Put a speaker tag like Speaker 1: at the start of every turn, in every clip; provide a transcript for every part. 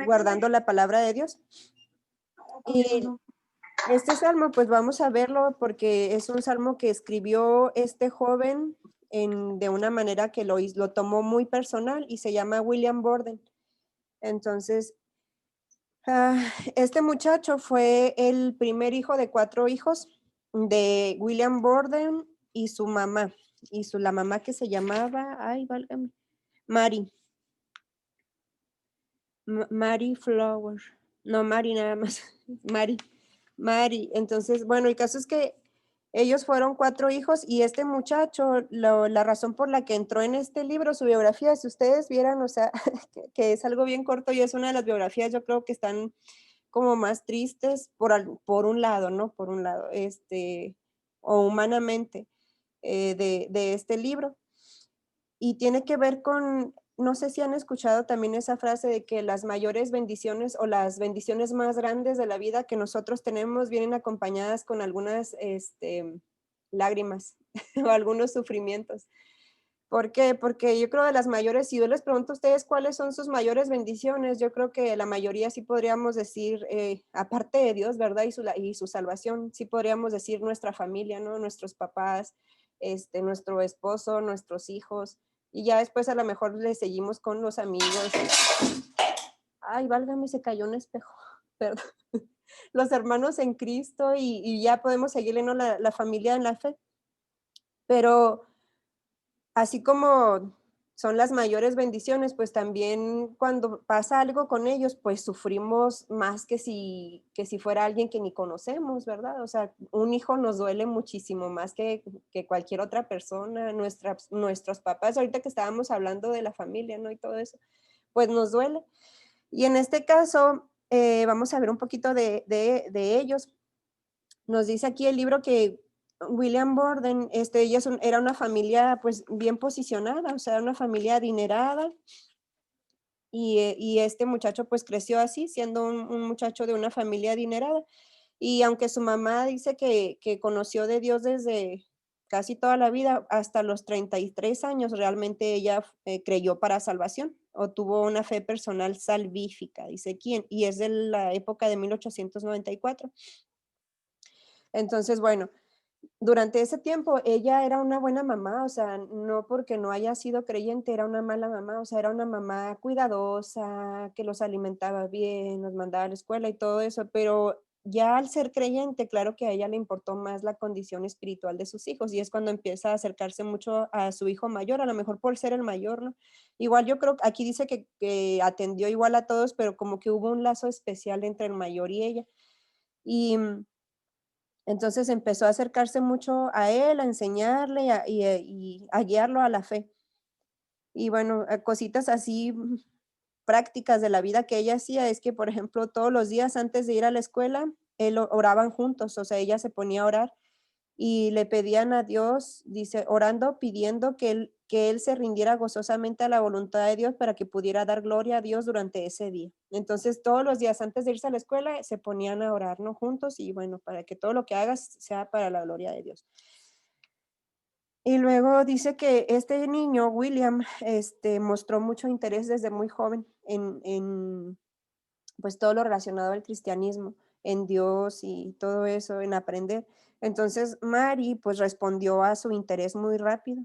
Speaker 1: guardando la palabra de Dios. Y este salmo, pues vamos a verlo porque es un salmo que escribió este joven de una manera que lo tomó muy personal y se llama William Borden. Entonces, este muchacho fue el primer hijo de 4 hijos de William Borden y su mamá. Y la mamá que se llamaba, ay, válgame, Mary. Mary Flower. No, Mary nada más. Mary. Entonces, bueno, el caso es que ellos fueron 4 hijos y este muchacho, la razón por la que entró en este libro, su biografía, si ustedes vieran, o sea, que es algo bien corto y es una de las biografías, yo creo que están como más tristes por un lado, ¿no? Por un lado, o humanamente, de este libro. Y tiene que ver con, no sé si han escuchado también esa frase de que las mayores bendiciones o las bendiciones más grandes de la vida que nosotros tenemos vienen acompañadas con algunas lágrimas o algunos sufrimientos. ¿Por qué? Porque yo creo de las mayores, si yo les pregunto a ustedes cuáles son sus mayores bendiciones, yo creo que la mayoría sí podríamos decir, aparte de Dios, ¿verdad? Y su salvación, sí podríamos decir nuestra familia, ¿no? Nuestros papás, nuestro esposo, nuestros hijos, y ya después a lo mejor le seguimos con los amigos. Ay, válgame, se cayó un espejo, perdón. Los hermanos en Cristo y ya podemos seguirle, ¿no? La familia en la fe. Pero así como son las mayores bendiciones, pues también cuando pasa algo con ellos, pues sufrimos más que si fuera alguien que ni conocemos, ¿verdad? O sea, un hijo nos duele muchísimo más que cualquier otra persona, nuestros papás, ahorita que estábamos hablando de la familia, ¿no? Y todo eso, pues nos duele. Y en este caso, vamos a ver un poquito de ellos. Nos dice aquí el libro que William Borden, era una familia pues bien posicionada, o sea, una familia adinerada, y este muchacho pues creció así, siendo un muchacho de una familia adinerada. Y aunque su mamá dice que conoció de Dios desde casi toda la vida, hasta los 33 años, realmente ella creyó para salvación o tuvo una fe personal salvífica, dice quién, y es de la época de 1894. Entonces, bueno, durante ese tiempo ella era una buena mamá, o sea, no porque no haya sido creyente, era una mala mamá, o sea, era una mamá cuidadosa, que los alimentaba bien, los mandaba a la escuela y todo eso, pero ya al ser creyente, claro que a ella le importó más la condición espiritual de sus hijos y es cuando empieza a acercarse mucho a su hijo mayor, a lo mejor por ser el mayor, ¿no? Igual yo creo, aquí dice que atendió igual a todos, pero como que hubo un lazo especial entre el mayor y ella. Y entonces empezó a acercarse mucho a él, a enseñarle y a guiarlo a la fe. Y bueno, cositas así prácticas de la vida que ella hacía es que, por ejemplo, todos los días antes de ir a la escuela, oraban juntos, o sea, ella se ponía a orar y le pedían a Dios, dice, orando, pidiendo que él se rindiera gozosamente a la voluntad de Dios para que pudiera dar gloria a Dios durante ese día. Entonces, todos los días antes de irse a la escuela, se ponían a orar, ¿no? Juntos y bueno, para que todo lo que hagas sea para la gloria de Dios. Y luego dice que este niño, William, mostró mucho interés desde muy joven en pues todo lo relacionado al cristianismo, en Dios y todo eso, en aprender. Entonces, Mary pues respondió a su interés muy rápido.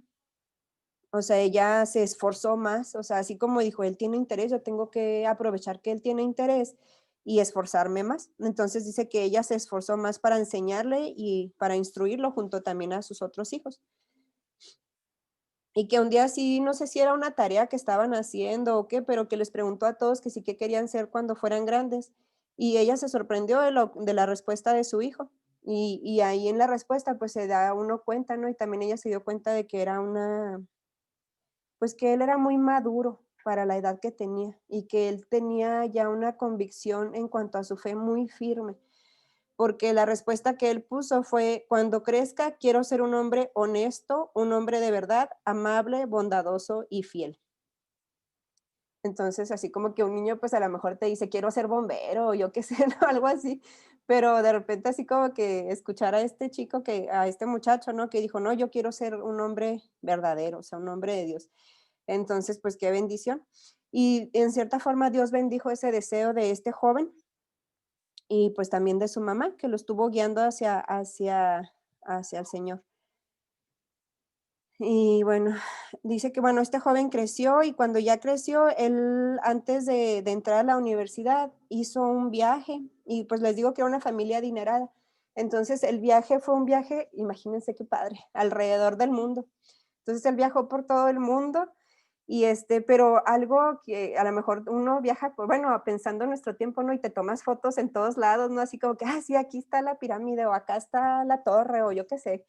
Speaker 1: O sea, ella se esforzó más, o sea, así como dijo, él tiene interés, yo tengo que aprovechar que él tiene interés y esforzarme más. Entonces dice que ella se esforzó más para enseñarle y para instruirlo junto también a sus otros hijos. Y que un día sí, no sé si era una tarea que estaban haciendo o qué, pero que les preguntó a todos que sí qué querían ser cuando fueran grandes. Y ella se sorprendió de la respuesta de su hijo. Y ahí en la respuesta pues se da uno cuenta, ¿no? Y también ella se dio cuenta de que pues que él era muy maduro para la edad que tenía y que él tenía ya una convicción en cuanto a su fe muy firme porque la respuesta que él puso fue, cuando crezca quiero ser un hombre honesto, un hombre de verdad, amable, bondadoso y fiel. Entonces, así como que un niño, pues a lo mejor te dice, quiero ser bombero, o yo qué sé, ¿no? Algo así, pero de repente así como que escuchar a este chico, a este muchacho, ¿no? Que dijo, no, yo quiero ser un hombre verdadero, o sea, un hombre de Dios. Entonces, pues qué bendición. Y en cierta forma Dios bendijo ese deseo de este joven y pues también de su mamá, que lo estuvo guiando hacia el Señor. Y bueno, dice que, bueno, este joven creció y cuando ya creció, él antes de entrar a la universidad hizo un viaje y pues les digo que era una familia adinerada. Entonces el viaje fue un viaje, imagínense qué padre, alrededor del mundo. Entonces él viajó por todo el mundo y pero algo que a lo mejor uno viaja, pues bueno, pensando en nuestro tiempo, ¿no? Y te tomas fotos en todos lados, ¿no? Así como que, ah, sí, aquí está la pirámide o acá está la torre o yo qué sé.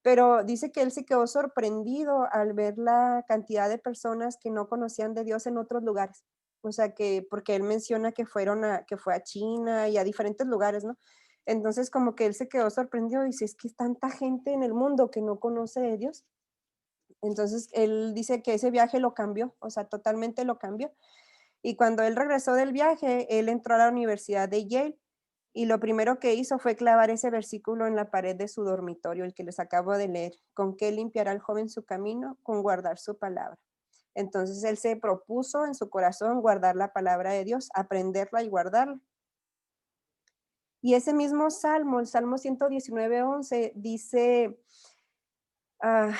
Speaker 1: Pero dice que él se quedó sorprendido al ver la cantidad de personas que no conocían de Dios en otros lugares. O sea, que porque él menciona que fue a China y a diferentes lugares, ¿no? Entonces, como que él se quedó sorprendido y dice: "Es que es tanta gente en el mundo que no conoce de Dios". Entonces, él dice que ese viaje lo cambió, o sea, totalmente lo cambió. Y cuando él regresó del viaje, él entró a la Universidad de Yale y lo primero que hizo fue clavar ese versículo en la pared de su dormitorio, el que les acabo de leer. ¿Con qué limpiará el joven su camino? Con guardar su palabra. Entonces él se propuso en su corazón guardar la palabra de Dios, aprenderla y guardarla. Y ese mismo salmo, el Salmo 119:11, dice, ah,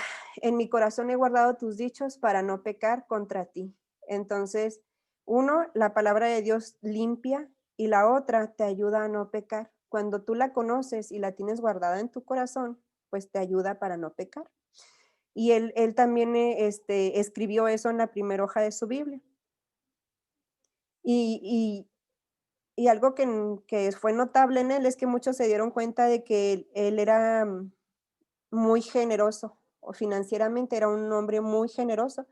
Speaker 1: en mi corazón he guardado tus dichos para no pecar contra ti. Entonces, uno, la palabra de Dios limpia y la otra te ayuda a no pecar. Cuando tú la conoces y la tienes guardada en tu corazón, pues te ayuda para no pecar. Y él también escribió eso en la primera hoja de su Biblia. Y, y algo que fue notable en él es que muchos se dieron cuenta de que él era muy generoso, o financieramente era un hombre muy generoso,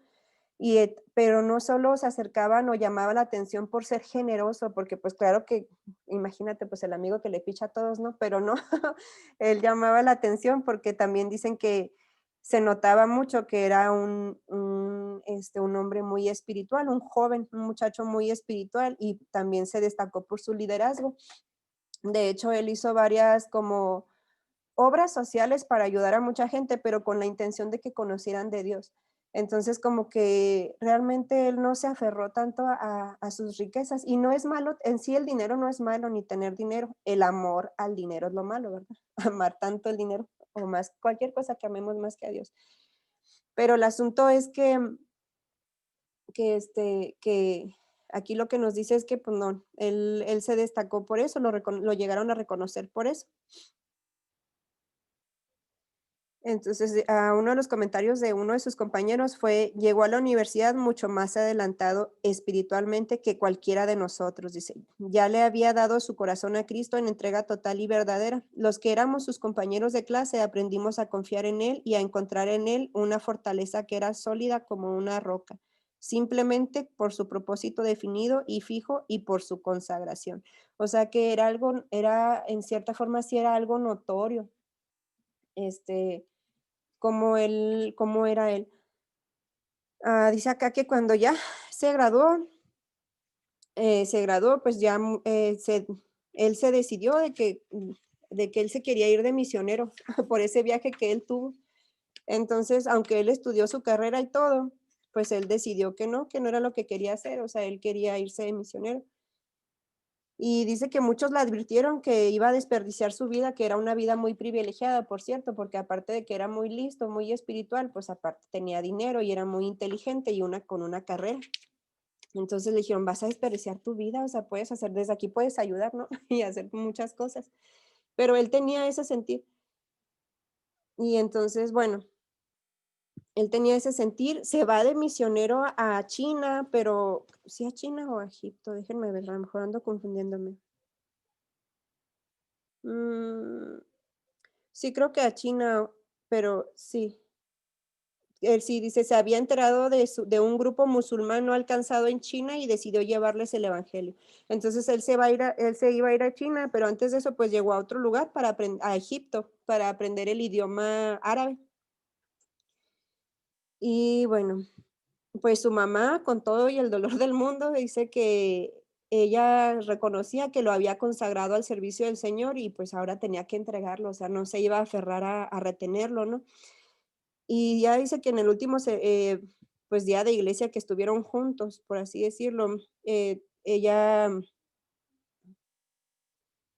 Speaker 1: pero no solo se acercaban o llamaba la atención por ser generoso, porque, pues, claro que imagínate, pues, el amigo que le picha a todos, ¿no? Pero no, él llamaba la atención porque también dicen que se notaba mucho que era un hombre muy espiritual, un joven, un muchacho muy espiritual, y también se destacó por su liderazgo. De hecho, él hizo varias como obras sociales para ayudar a mucha gente, pero con la intención de que conocieran de Dios. Entonces, como que realmente él no se aferró tanto a sus riquezas y no es malo, en sí el dinero no es malo ni tener dinero, el amor al dinero es lo malo, ¿verdad? Amar tanto el dinero o más cualquier cosa que amemos más que a Dios. Pero el asunto es que aquí lo que nos dice es que, pues no, él se destacó por eso, lo llegaron a reconocer por eso. Entonces, a uno de los comentarios de uno de sus compañeros fue, llegó a la universidad mucho más adelantado espiritualmente que cualquiera de nosotros, dice, ya le había dado su corazón a Cristo en entrega total y verdadera. Los que éramos sus compañeros de clase aprendimos a confiar en Él y a encontrar en Él una fortaleza que era sólida como una roca, simplemente por su propósito definido y fijo y por su consagración. O sea que era algo, en cierta forma, sí era algo notorio, este, cómo era él. Dice acá que cuando ya se graduó, pues ya, él se decidió de que él se quería ir de misionero por ese viaje que él tuvo. Entonces, aunque él estudió su carrera y todo, pues él decidió que no era lo que quería hacer, o sea, él quería irse de misionero. Y dice que muchos le advirtieron que iba a desperdiciar su vida, que era una vida muy privilegiada, por cierto, porque aparte de que era muy listo, muy espiritual, pues aparte tenía dinero y era muy inteligente y con una carrera. Entonces le dijeron, vas a desperdiciar tu vida, o sea, puedes hacer, desde aquí puedes ayudar, ¿no? Y hacer muchas cosas. Pero él tenía ese sentir. Y entonces, bueno, él tenía ese sentir, se va de misionero a China, pero sí a China o a Egipto, déjenme ver, a lo mejor ando confundiéndome. Mm, Sí, creo que a China, pero sí. Él sí dice, se había enterado de un grupo musulmán no alcanzado en China y decidió llevarles el evangelio. Entonces él se iba a ir a China, pero antes de eso, pues llegó a otro lugar a Egipto, para aprender el idioma árabe. Y bueno, pues su mamá, con todo y el dolor del mundo, dice que ella reconocía que lo había consagrado al servicio del Señor y pues ahora tenía que entregarlo, o sea, no se iba a aferrar a retenerlo, ¿no? Y ya dice que en el último pues, día de iglesia que estuvieron juntos, por así decirlo. Ella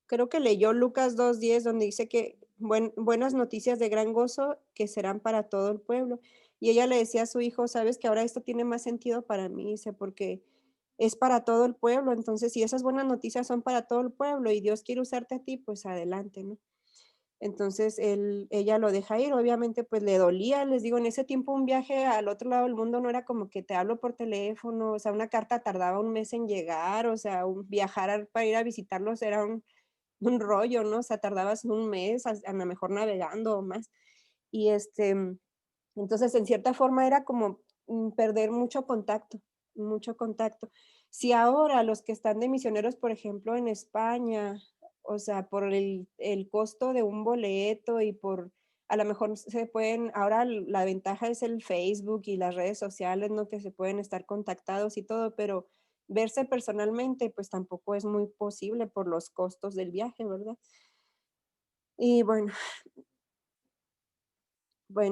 Speaker 1: creo que leyó Lucas 2:10, donde dice que buenas noticias de gran gozo que serán para todo el pueblo. Y ella le decía a su hijo: "Sabes que ahora esto tiene más sentido para mí", dice, porque es para todo el pueblo. Entonces, si esas buenas noticias son para todo el pueblo y Dios quiere usarte a ti, pues adelante, ¿no? Entonces, ella lo deja ir, obviamente, pues le dolía, les digo, en ese tiempo un viaje al otro lado del mundo no era como que te hablo por teléfono, o sea, una carta tardaba un mes en llegar, o sea, viajar para ir a visitarlos era un rollo, ¿no? O sea, tardabas un mes, a lo mejor navegando o más. Y, entonces, en cierta forma era como, perder mucho contacto, mucho contacto. Si ahora los que están de misioneros, por ejemplo, en España, o sea, por el costo de un boleto y por a lo mejor se pueden ahora la ventaja es el Facebook y las redes sociales, ¿no? Que se pueden estar contactados y todo, pero verse personalmente, pues, tampoco es muy posible por los costos del viaje, ¿verdad? Y bueno,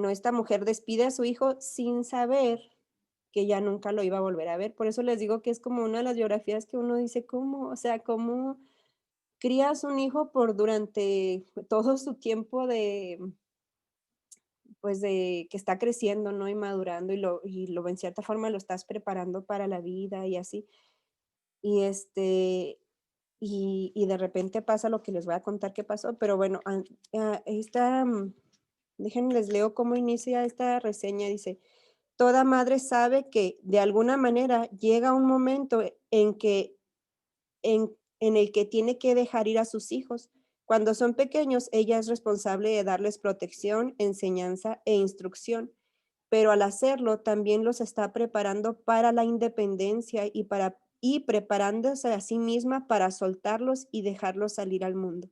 Speaker 1: esta mujer despide a su hijo sin saber que ya nunca lo iba a volver a ver. Por eso les digo que es como una de las biografías que uno dice, ¿cómo? O sea, ¿cómo crías un hijo por durante todo su tiempo de, pues, de que está creciendo, ¿no? Y madurando y lo en cierta forma lo estás preparando para la vida y así. Y, y de repente pasa lo que les voy a contar qué pasó, pero bueno, déjenme les leo cómo inicia esta reseña, dice: "Toda madre sabe que, de alguna manera, llega un momento en el que tiene que dejar ir a sus hijos. Cuando son pequeños, ella es responsable de darles protección, enseñanza e instrucción, pero al hacerlo también los está preparando para la independencia y preparándose a sí misma para soltarlos y dejarlos salir al mundo.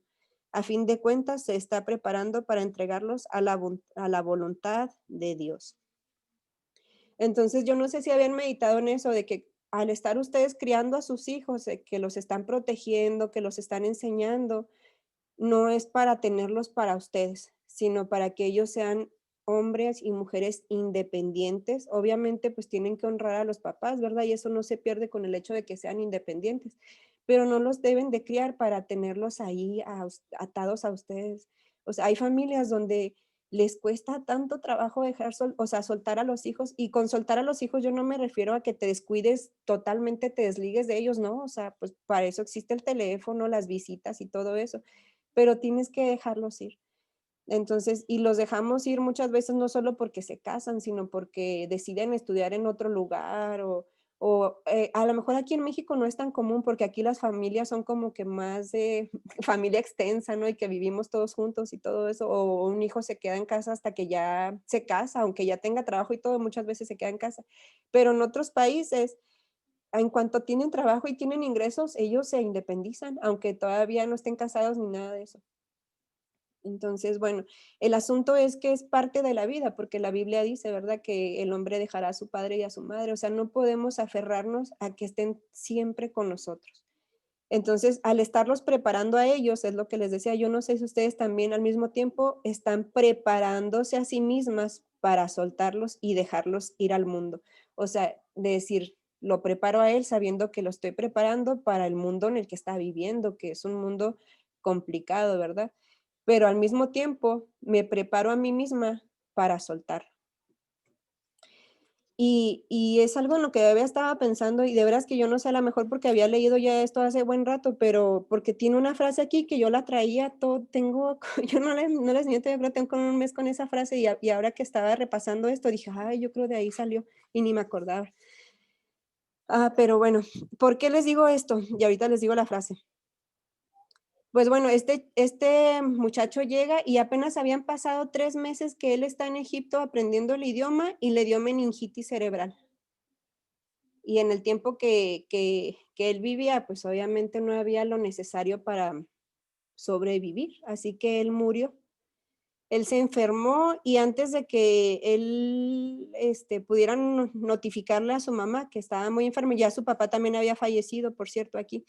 Speaker 1: A fin de cuentas, se está preparando para entregarlos a la voluntad de Dios". Entonces, yo no sé si habían meditado en eso, de que al estar ustedes criando a sus hijos, que los están protegiendo, que los están enseñando, no es para tenerlos para ustedes, sino para que ellos sean hombres y mujeres independientes. Obviamente, pues tienen que honrar a los papás, ¿verdad? Y eso no se pierde con el hecho de que sean independientes, pero no los deben de criar para tenerlos ahí atados a ustedes. O sea, hay familias donde les cuesta tanto trabajo dejar, o sea, soltar a los hijos, y con soltar a los hijos yo no me refiero a que te descuides totalmente, te desligues de ellos, ¿no? O sea, pues para eso existe el teléfono, las visitas y todo eso, pero tienes que dejarlos ir. Entonces, y los dejamos ir muchas veces no solo porque se casan, sino porque deciden estudiar en otro lugar a lo mejor aquí en México no es tan común porque aquí las familias son como que más de familia extensa, ¿no? Y que vivimos todos juntos y todo eso, o un hijo se queda en casa hasta que ya se casa, aunque ya tenga trabajo y todo, muchas veces se queda en casa. Pero en otros países, en cuanto tienen trabajo y tienen ingresos, ellos se independizan, aunque todavía no estén casados ni nada de eso. Entonces, bueno, el asunto es que es parte de la vida, porque la Biblia dice, ¿verdad?, que el hombre dejará a su padre y a su madre, o sea, no podemos aferrarnos a que estén siempre con nosotros. Entonces, al estarlos preparando a ellos, es lo que les decía, yo no sé si ustedes también al mismo tiempo están preparándose a sí mismas para soltarlos y dejarlos ir al mundo. O sea, de decir, lo preparo a él sabiendo que lo estoy preparando para el mundo en el que está viviendo, que es un mundo complicado, ¿verdad? Pero al mismo tiempo me preparo a mí misma para soltar. Y es algo en lo que había estaba pensando, y de veras que yo no sé, a lo mejor porque había leído ya esto hace buen rato, pero porque tiene una frase aquí que yo la traía todo tengo, yo no les miento, yo creo que tengo como un mes con esa frase, y ahora que estaba repasando esto, dije: "Ay, yo creo de ahí salió", y ni me acordaba. Pero bueno, ¿por qué les digo esto? Y ahorita les digo la frase. Pues bueno, este muchacho llega y apenas habían pasado 3 meses que él está en Egipto aprendiendo el idioma y le dio meningitis cerebral. Y en el tiempo que él vivía, pues obviamente no había lo necesario para sobrevivir, así que él murió. Él se enfermó y antes de que él, pudieran notificarle a su mamá que estaba muy enfermo, ya su papá también había fallecido, por cierto, aquí.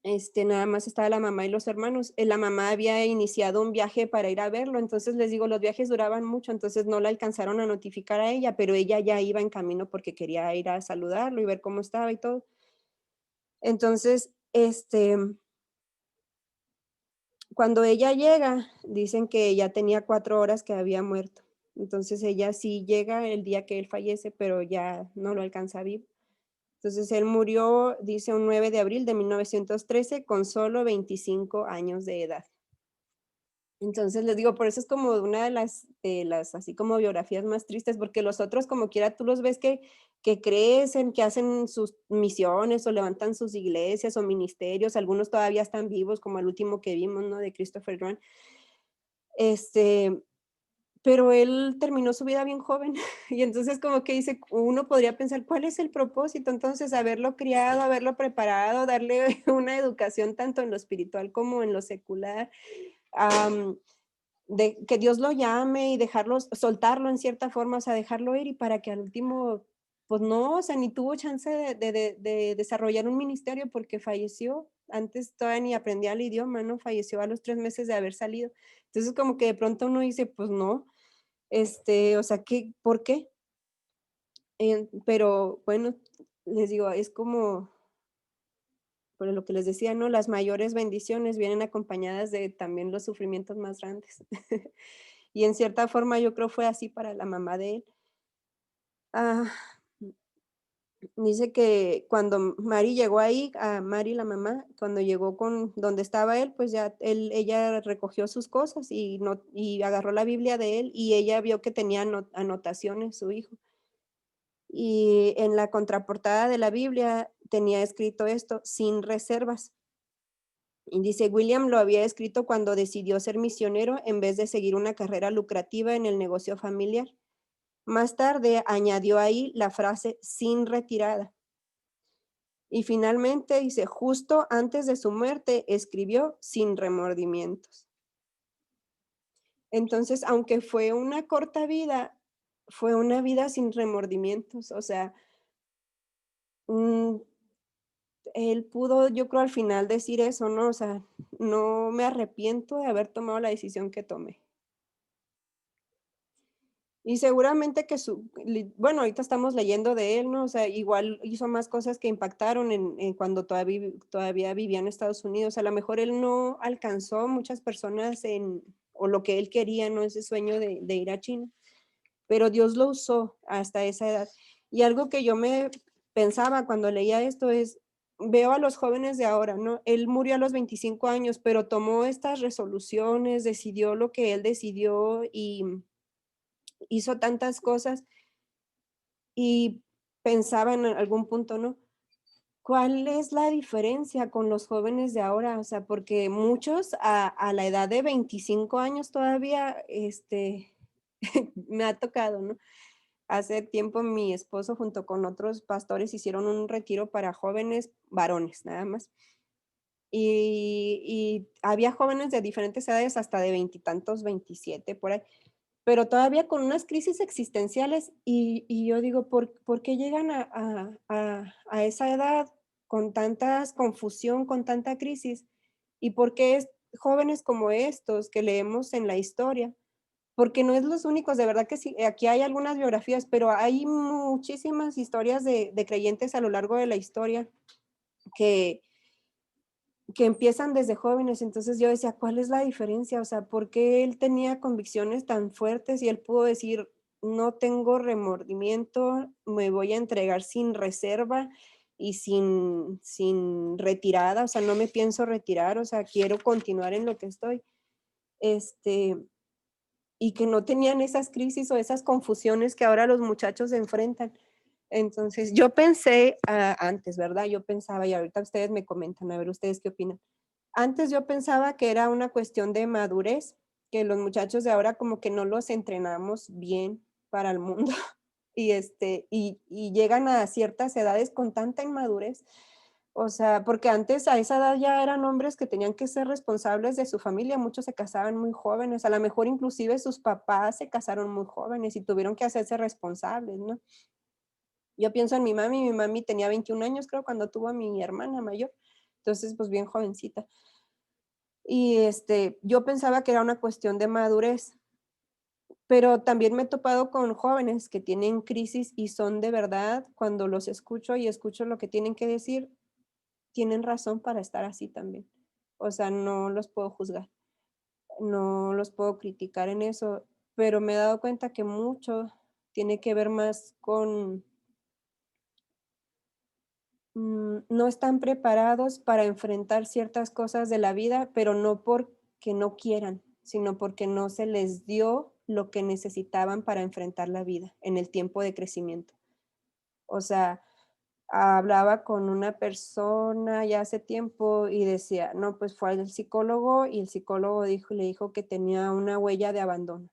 Speaker 1: Nada más estaba la mamá y los hermanos. La mamá había iniciado un viaje para ir a verlo, entonces les digo, los viajes duraban mucho, entonces no la alcanzaron a notificar a ella, pero ella ya iba en camino porque quería ir a saludarlo y ver cómo estaba y todo. Entonces, cuando ella llega, dicen que ya tenía 4 horas que había muerto. Entonces ella sí llega el día que él fallece, pero ya no lo alcanza vivo. Entonces él murió, dice, un 9 de abril de 1913 con solo 25 años de edad. Entonces, les digo, por eso es como una de las así como biografías más tristes, porque los otros como quiera tú los ves que crecen, que hacen sus misiones o levantan sus iglesias o ministerios, algunos todavía están vivos, como el último que vimos, ¿no? De Christopher Grant. Este, pero él terminó su vida bien joven, y entonces como que dice, uno podría pensar, ¿cuál es el propósito? Entonces, haberlo criado, haberlo preparado, darle una educación tanto en lo espiritual como en lo secular, am, de que Dios lo llame y dejarlo, soltarlo en cierta forma, o sea, dejarlo ir y para que al último, pues no, o sea, ni tuvo chance de desarrollar un ministerio porque falleció. Antes todavía ni aprendía el idioma, ¿no? Falleció a los 3 meses de haber salido. Entonces, como que de pronto uno dice, pues no, o sea, ¿qué, por qué? Pero bueno, les digo, es como, por lo que les decía, ¿no? Las mayores bendiciones vienen acompañadas de también los sufrimientos más grandes. Y en cierta forma yo creo fue así para la mamá de él. Ah, dice que cuando Mary llegó ahí, a Mary la mamá, cuando llegó con donde estaba él, pues ya ella recogió sus cosas y, no, y agarró la Biblia de él y ella vio que tenía anotaciones su hijo. Y en la contraportada de la Biblia tenía escrito esto, sin reservas. Y dice, William lo había escrito cuando decidió ser misionero en vez de seguir una carrera lucrativa en el negocio familiar. Más tarde añadió ahí la frase sin retirada. Y finalmente dice, justo antes de su muerte escribió sin remordimientos. Entonces, aunque fue una corta vida, fue una vida sin remordimientos. O sea, mm, él pudo, yo creo, al final decir eso, ¿no? O sea, no me arrepiento de haber tomado la decisión que tomé. Y seguramente que bueno, ahorita estamos leyendo de él, ¿no? O sea, igual hizo más cosas que impactaron en cuando todavía vivía en Estados Unidos. A lo mejor él no alcanzó muchas personas o lo que él quería, ¿no? Ese sueño de ir a China, pero Dios lo usó hasta esa edad. Y algo que yo me pensaba cuando leía esto es, veo a los jóvenes de ahora, ¿no? Él murió a los 25 años, pero tomó estas resoluciones, decidió lo que él decidió y hizo tantas cosas y pensaba en algún punto, ¿no? ¿Cuál es la diferencia con los jóvenes de ahora? O sea, porque muchos a la edad de 25 años todavía, me ha tocado, ¿no? Hace tiempo mi esposo junto con otros pastores hicieron un retiro para jóvenes varones, nada más. Y había jóvenes de diferentes edades, hasta de veintitantos, 27 por ahí, pero todavía con unas crisis existenciales y yo digo, ¿por qué llegan a esa edad con tantas confusión, con tanta crisis? ¿Y por qué jóvenes como estos que leemos en la historia? Porque no es los únicos, de verdad que sí, aquí hay algunas biografías, pero hay muchísimas historias de creyentes a lo largo de la historia que, que empiezan desde jóvenes. Entonces yo decía, ¿cuál es la diferencia? O sea, ¿por qué él tenía convicciones tan fuertes y él pudo decir, no tengo remordimiento, me voy a entregar sin reserva y sin retirada, o sea, no me pienso retirar, o sea, quiero continuar en lo que estoy? Este, y que no tenían esas crisis o esas confusiones que ahora los muchachos enfrentan. Entonces, yo pensé antes, ¿verdad? Yo pensaba, y ahorita ustedes me comentan, a ver ustedes qué opinan. Antes yo pensaba que era una cuestión de madurez, que los muchachos de ahora como que no los entrenamos bien para el mundo y llegan a ciertas edades con tanta inmadurez. O sea, porque antes a esa edad ya eran hombres que tenían que ser responsables de su familia, muchos se casaban muy jóvenes, a lo mejor inclusive sus papás se casaron muy jóvenes y tuvieron que hacerse responsables, ¿no? Yo pienso en mi mami tenía 21 años creo cuando tuvo a mi hermana mayor. entonces, pues, bien jovencita. Y, yo pensaba que era una cuestión de madurez, pero también me he topado con jóvenes que tienen crisis y son de verdad, cuando los escucho y escucho lo que tienen que decir, tienen razón para estar así también. O sea, no los puedo juzgar, no los puedo criticar en eso, pero me he dado cuenta que mucho tiene que ver más con, no están preparados para enfrentar ciertas cosas de la vida, pero no porque no quieran, sino porque no se les dio lo que necesitaban para enfrentar la vida en el tiempo de crecimiento. O sea, hablaba con una persona ya hace tiempo y decía, no, pues fue al psicólogo y el psicólogo le dijo que tenía una huella de abandono.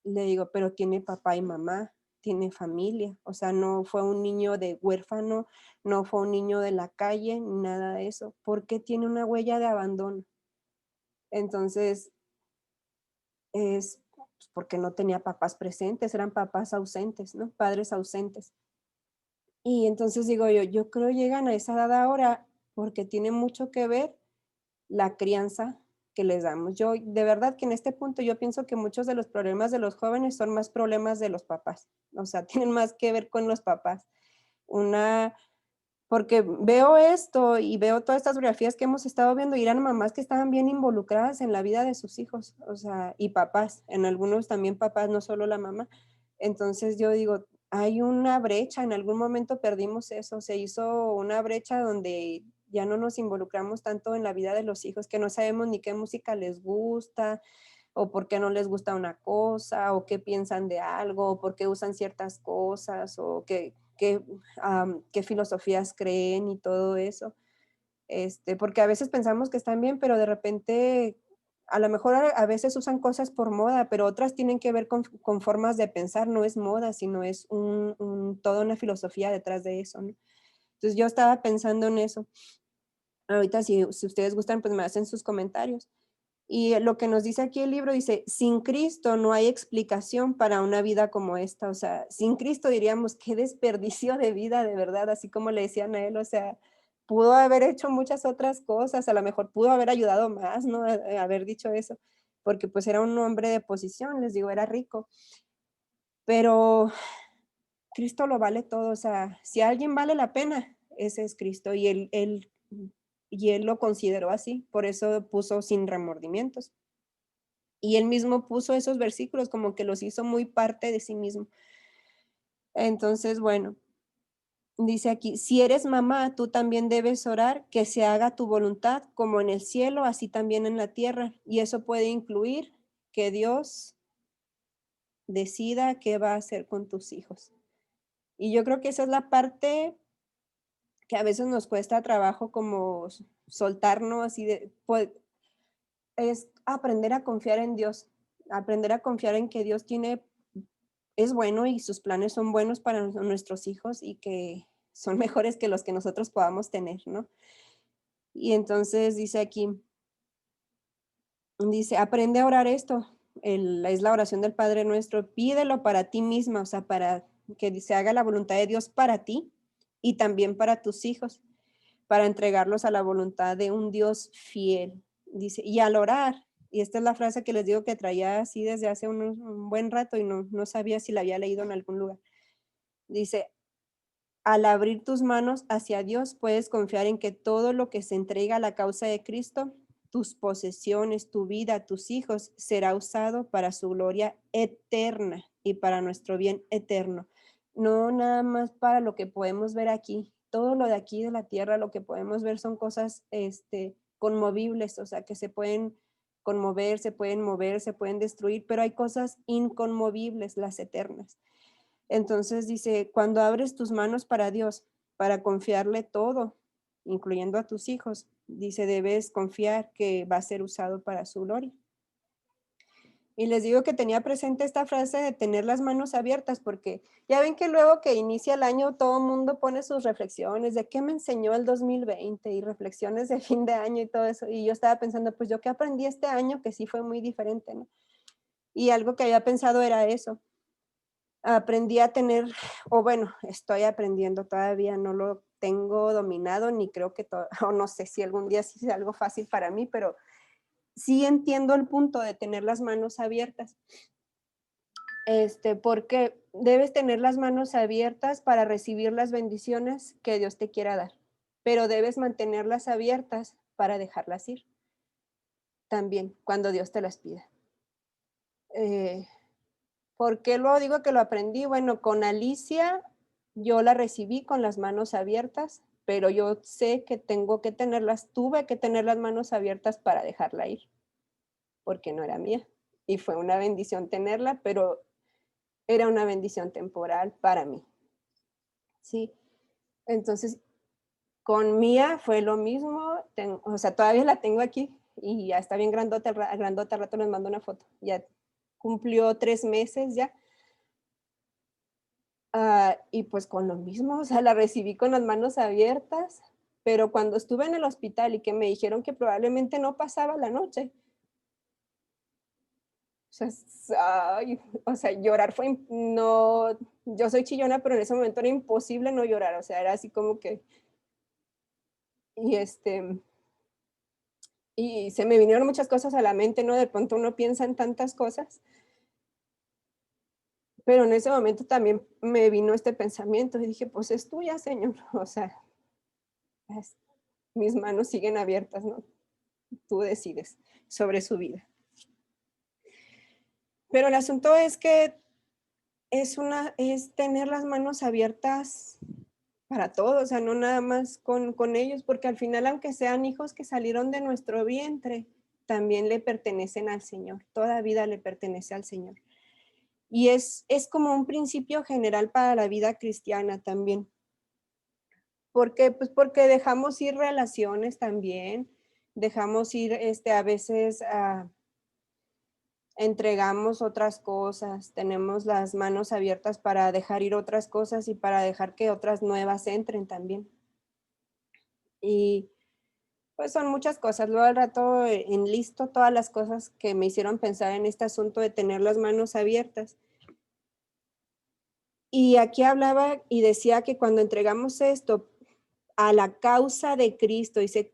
Speaker 1: Le digo, pero tiene papá y mamá, tiene familia, o sea, no fue un niño de huérfano, no fue un niño de la calle, ni nada de eso. ¿Por qué tiene una huella de abandono? Entonces, es pues, porque no tenía papás presentes, eran papás ausentes, ¿no? Padres ausentes. Y entonces digo yo creo llegan a esa edad ahora porque tiene mucho que ver la crianza que les damos. Yo, de verdad que en este punto yo pienso que muchos de los problemas de los jóvenes son más problemas de los papás, o sea, tienen más que ver con los papás. Una porque veo esto y veo todas estas biografías que hemos estado viendo y eran mamás que estaban bien involucradas en la vida de sus hijos, o sea, y papás, en algunos también papás, no solo la mamá. Entonces yo digo, hay una brecha, en algún momento perdimos eso, se hizo una brecha donde ya no nos involucramos tanto en la vida de los hijos, que no sabemos ni qué música les gusta, o por qué no les gusta una cosa, o qué piensan de algo, o por qué usan ciertas cosas, o qué filosofías creen y todo eso. Porque a veces pensamos que están bien, pero de repente, a lo mejor a veces usan cosas por moda, pero otras tienen que ver con formas de pensar, no es moda, sino es toda una filosofía detrás de eso, ¿no? Entonces yo estaba pensando en eso. Ahorita si ustedes gustan, pues me hacen sus comentarios. Y lo que nos dice aquí el libro dice, sin Cristo no hay explicación para una vida como esta. O sea, sin Cristo diríamos, qué desperdicio de vida, de verdad, así como le decían a él. O sea, pudo haber hecho muchas otras cosas, a lo mejor pudo haber ayudado más, ¿no? Haber dicho eso, porque pues era un hombre de posición, les digo, era rico. Pero Cristo lo vale todo. O sea, si alguien vale la pena, ese es Cristo. Y él lo consideró así, por eso puso sin remordimientos. Y él mismo puso esos versículos como que los hizo muy parte de sí mismo. Entonces, bueno, dice aquí, si eres mamá, tú también debes orar que se haga tu voluntad como en el cielo, así también en la tierra. Y eso puede incluir que Dios decida qué va a hacer con tus hijos. Y yo creo que esa es la parte que a veces nos cuesta trabajo como soltarnos y es aprender a confiar en Dios, aprender a confiar en que Dios es bueno y sus planes son buenos para nuestros hijos y que son mejores que los que nosotros podamos tener, ¿no? Y entonces dice aquí, dice, aprende a orar esto, es la oración del Padre Nuestro, pídelo para ti misma, o sea, para que se haga la voluntad de Dios para ti y también para tus hijos, para entregarlos a la voluntad de un Dios fiel. Dice, y al orar, y esta es la frase que les digo que traía así desde hace un buen rato y no sabía si la había leído en algún lugar. Dice, al abrir tus manos hacia Dios, puedes confiar en que todo lo que se entrega a la causa de Cristo, tus posesiones, tu vida, tus hijos, será usado para su gloria eterna y para nuestro bien eterno. No nada más para lo que podemos ver aquí. Todo lo de aquí de la tierra, lo que podemos ver son cosas conmovibles, o sea, que se pueden conmover, se pueden mover, se pueden destruir, pero hay cosas inconmovibles, las eternas. Entonces dice, cuando abres tus manos para Dios, para confiarle todo, incluyendo a tus hijos, dice, debes confiar que va a ser usado para su gloria. Y les digo que tenía presente esta frase de tener las manos abiertas, porque ya ven que luego que inicia el año todo el mundo pone sus reflexiones de qué me enseñó el 2020 y reflexiones de fin de año y todo eso. Y yo estaba pensando, pues yo qué aprendí este año que sí fue muy diferente, ¿no? Y algo que había pensado era eso. Aprendí a tener, o bueno, estoy aprendiendo, todavía no lo tengo dominado, ni creo que todo, o no sé si algún día sí sea algo fácil para mí, pero sí entiendo el punto de tener las manos abiertas. Porque debes tener las manos abiertas para recibir las bendiciones que Dios te quiera dar, pero debes mantenerlas abiertas para dejarlas ir también cuando Dios te las pida. Eh, ¿Por qué lo digo que lo aprendí? Bueno, con Alicia yo la recibí con las manos abiertas, pero yo sé que tuve que tener las manos abiertas para dejarla ir, porque no era mía. Y fue una bendición tenerla, pero era una bendición temporal para mí. Sí, entonces con Mía fue lo mismo, o sea, todavía la tengo aquí y ya está bien grandota, grandota, al rato les mando una foto. Ya cumplió 3 meses ya. Y pues con lo mismo, o sea, la recibí con las manos abiertas, pero cuando estuve en el hospital y que me dijeron que probablemente no pasaba la noche, o sea, ay, o sea, llorar no, yo soy chillona, pero en ese momento era imposible no llorar, o sea, era así como que, y y se me vinieron muchas cosas a la mente, ¿no? De pronto uno piensa en tantas cosas, pero en ese momento también me vino este pensamiento y dije, pues es tuya, Señor, o sea, es- mis manos siguen abiertas, ¿no? Tú decides sobre su vida. Pero el asunto es que es tener las manos abiertas para todos, o sea, no nada más con ellos, porque al final, aunque sean hijos que salieron de nuestro vientre, también le pertenecen al Señor, toda vida le pertenece al Señor. Y es como un principio general para la vida cristiana también. ¿Por qué? Pues porque dejamos ir relaciones también, dejamos ir a veces entregamos otras cosas, tenemos las manos abiertas para dejar ir otras cosas y para dejar que otras nuevas entren también. Y pues son muchas cosas. Luego al rato enlisto todas las cosas que me hicieron pensar en este asunto de tener las manos abiertas. Y aquí hablaba y decía que cuando entregamos esto a la causa de Cristo, dice,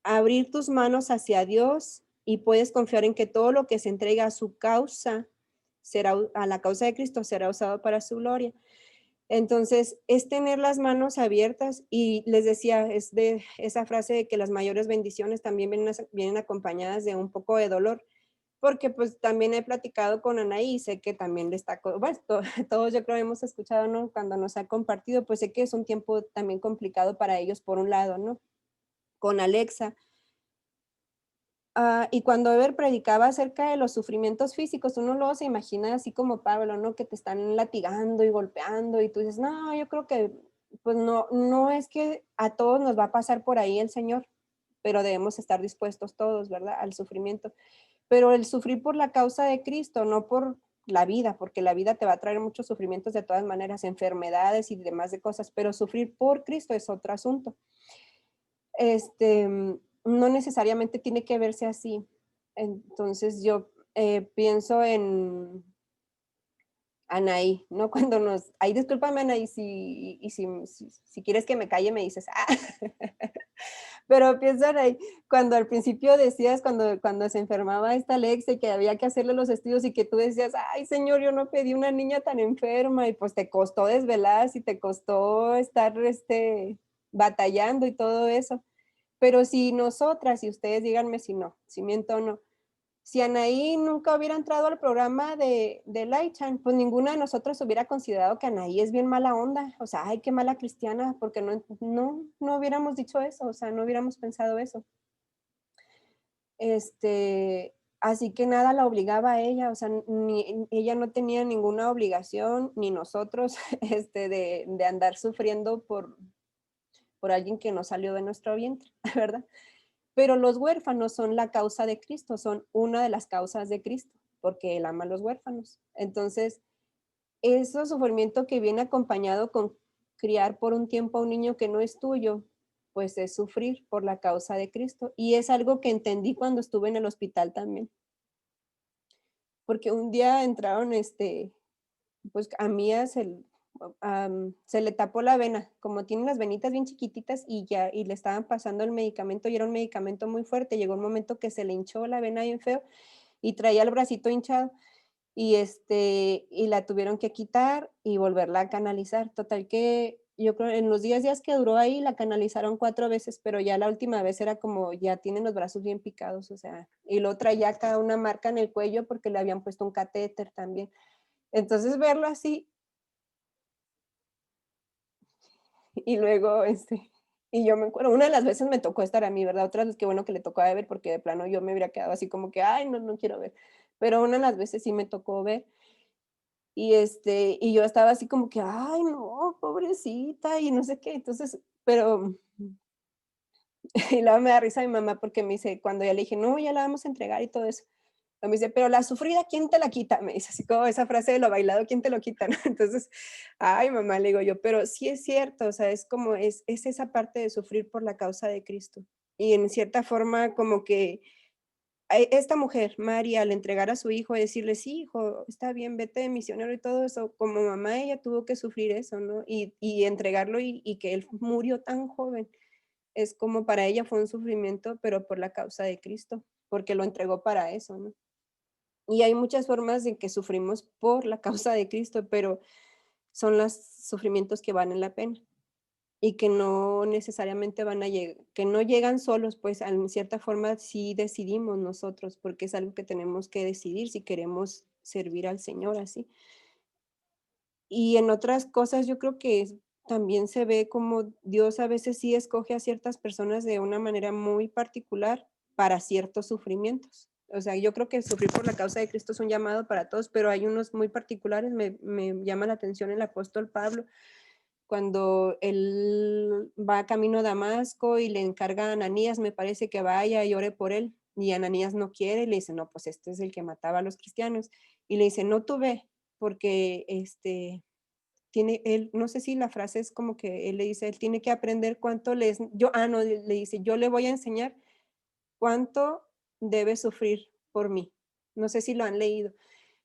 Speaker 1: abrir tus manos hacia Dios y puedes confiar en que todo lo que se entrega a su causa, a la causa de Cristo, será usado para su gloria. Entonces, es tener las manos abiertas y les decía, es de esa frase de que las mayores bendiciones también vienen acompañadas de un poco de dolor, porque pues también he platicado con Anaí y sé que también le está, bueno, todos yo creo hemos escuchado, ¿no? Cuando nos ha compartido, pues sé que es un tiempo también complicado para ellos por un lado, ¿no? Con Alexa. Y cuando Ever predicaba acerca de los sufrimientos físicos, uno luego se imagina así como Pablo, ¿no? Que te están latigando y golpeando y tú dices, no, yo creo que, pues no es que a todos nos va a pasar por ahí el Señor, pero debemos estar dispuestos todos, ¿verdad? Al sufrimiento. Pero el sufrir por la causa de Cristo, no por la vida, porque la vida te va a traer muchos sufrimientos de todas maneras, enfermedades y demás de cosas, pero sufrir por Cristo es otro asunto. No necesariamente tiene que verse así. Entonces yo pienso en Anaí, ¿no? Cuando ay, discúlpame Anaí, si quieres que me calle me dices, pero pienso Anaí, cuando al principio decías, cuando se enfermaba esta Alexa y que había que hacerle los estudios y que tú decías, ay señor, yo no pedí una niña tan enferma y pues te costó desvelarse y te costó estar batallando y todo eso. Pero si nosotras, y ustedes díganme si no, si miento o no, si Anaí nunca hubiera entrado al programa de Laichan, pues ninguna de nosotros hubiera considerado que Anaí es bien mala onda, o sea, ay, qué mala cristiana, porque no hubiéramos dicho eso, o sea, no hubiéramos pensado eso. Así que nada la obligaba a ella, o sea, ella no tenía ninguna obligación, ni nosotros, de andar sufriendo por alguien que no salió de nuestro vientre, ¿verdad? Pero los huérfanos son la causa de Cristo, son una de las causas de Cristo, porque Él ama a los huérfanos. Entonces, ese sufrimiento que viene acompañado con criar por un tiempo a un niño que no es tuyo, pues es sufrir por la causa de Cristo. Y es algo que entendí cuando estuve en el hospital también. Porque un día entraron, pues a mí se le tapó la vena, como tiene las venitas bien chiquititas y ya, y le estaban pasando el medicamento y era un medicamento muy fuerte. Llegó un momento que se le hinchó la vena bien feo y traía el bracito hinchado y, y la tuvieron que quitar y volverla a canalizar. Total que yo creo en los 10 días que duró ahí la canalizaron 4 veces, pero ya la última vez era como ya tienen los brazos bien picados, o sea, y luego traía acá una marca en el cuello porque le habían puesto un catéter también. Entonces verlo así y luego, y yo me acuerdo, una de las veces me tocó estar a mí, ¿verdad? Otras veces qué bueno que le tocó a ver porque de plano yo me hubiera quedado así como que, ay, no, no quiero ver. Pero una de las veces sí me tocó ver y, y yo estaba así como que: "Ay, no, pobrecita", y no sé qué. Entonces, pero y luego me da risa mi mamá porque me dice, cuando ya le dije: "No, ya la vamos a entregar", y todo eso. Me dice: "Pero la sufrida, ¿quién te la quita?". Me dice así como esa frase de lo bailado, ¿quién te lo quita?, ¿no? Entonces, ay, mamá, le digo yo, pero sí es cierto, o sea, es como es esa parte de sufrir por la causa de Cristo. Y en cierta forma como que esta mujer, María, al entregar a su hijo y decirle: "Sí, hijo, está bien, vete de misionero", y todo eso, como mamá ella tuvo que sufrir eso, ¿no? Y entregarlo y que él murió tan joven, es como para ella fue un sufrimiento, pero por la causa de Cristo, porque lo entregó para eso, ¿no? Y hay muchas formas en que sufrimos por la causa de Cristo, pero son los sufrimientos que valen la pena y que no necesariamente van a llegar, que no llegan solos, pues en cierta forma sí decidimos nosotros, porque es algo que tenemos que decidir si queremos servir al Señor así. Y en otras cosas yo creo que también se ve como Dios a veces sí escoge a ciertas personas de una manera muy particular para ciertos sufrimientos. O sea, yo creo que sufrir por la causa de Cristo es un llamado para todos, pero hay unos muy particulares. Me llama la atención el apóstol Pablo, cuando él va camino a Damasco y le encarga a Ananías, me parece que vaya y ore por él. Y Ananías no quiere y le dice, no, pues este es el que mataba a los cristianos. Y le dice, no, tú ve, porque tiene él, no sé si la frase es como que él le dice, él tiene que aprender cuánto no, le dice, yo le voy a enseñar cuánto debe sufrir por mí. No sé si lo han leído,